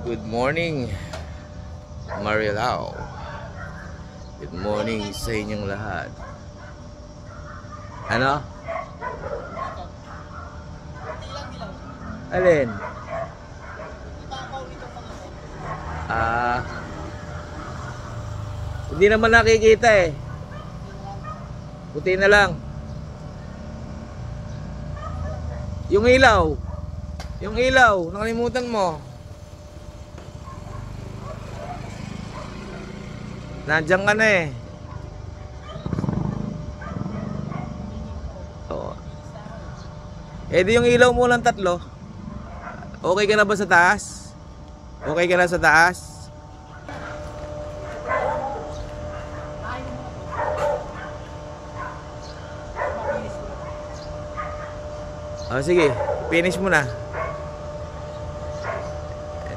Good morning, Marilao. Good morning sa inyong lahat. Ano? Alin? Hindi naman nakikita eh. Puti na lang. Yung ilaw. Yung ilaw, nakalimutan mo. Nandiyan ka na eh. Oo. Eh di yung ilaw mo lang tatlo. Okay ka na ba sa taas? Okay ka na sa taas? Oh, sige, finish mo na.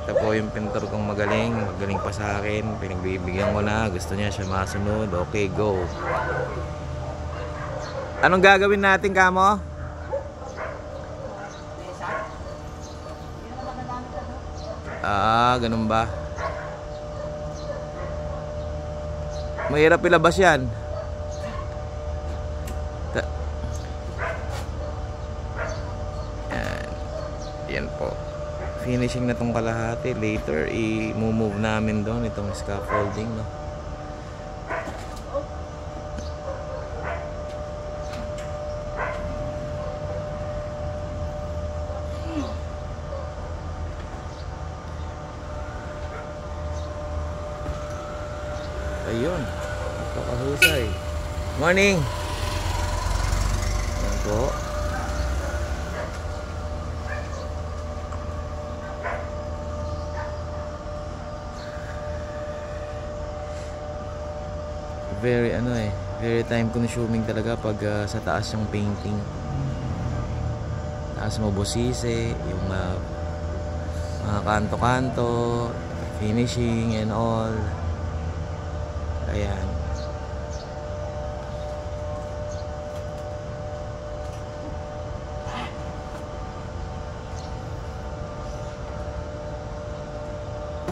Ito po yung pintor kong magaling pa sa akin. Pinagbibigyan ko na, gusto niya siya masunod. Okay, go. Anong gagawin natin, kamo? Ganun ba? Mahirap ilabas yan. Yan po. Finishing na tong kalahati. Later i-move namin doon itong scaffolding, no? Ayun, napakahusay. Morning. Yan po. Very time consuming talaga pag sa taas yung painting. Taas mo bosise, yung mga kanto-kanto, finishing and all. Ayan.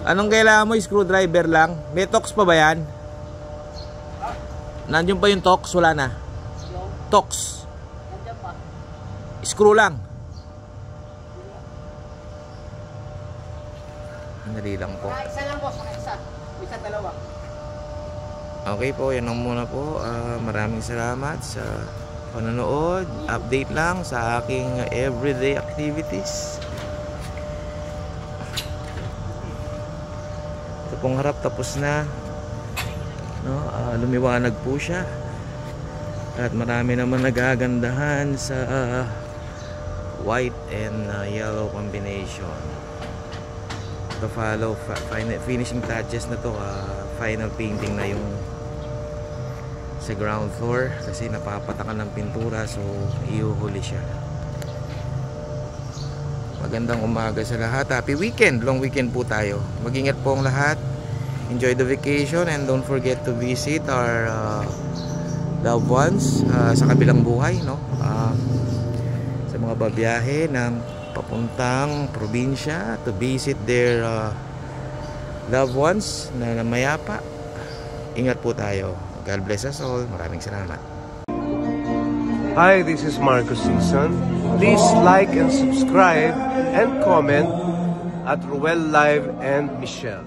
Anong kailangan mo? Screwdriver lang? May tox pa ba yan? Nandiyan pa yung tox? Wala na? Tox? Screw lang? Andali lang po. Isa lang po, isa dalawa. Okay po, yan lang muna po. Maraming salamat sa panonood. Update lang sa aking everyday activities. Ito pong harap tapos na, no? Lumiwanag po siya. At marami naman nagagandahan sa white and yellow combination. To follow finishing touches na to, final painting na yung sa ground floor kasi napapatakan ng pintura, so iuhuli siya. Magandang umaga sa lahat. Happy weekend, long weekend po tayo. Mag-ingat po ang lahat. Enjoy the vacation and don't forget to visit our loved ones sa kabilang buhay, no? Sa mga babiyahe ng papuntang probinsya to visit their loved ones na mayapa. Ingat po tayo. God bless us all. Maraming salamat. Hi, this is Marcos Season. Please like and subscribe and comment at Ruel Live and Michelle.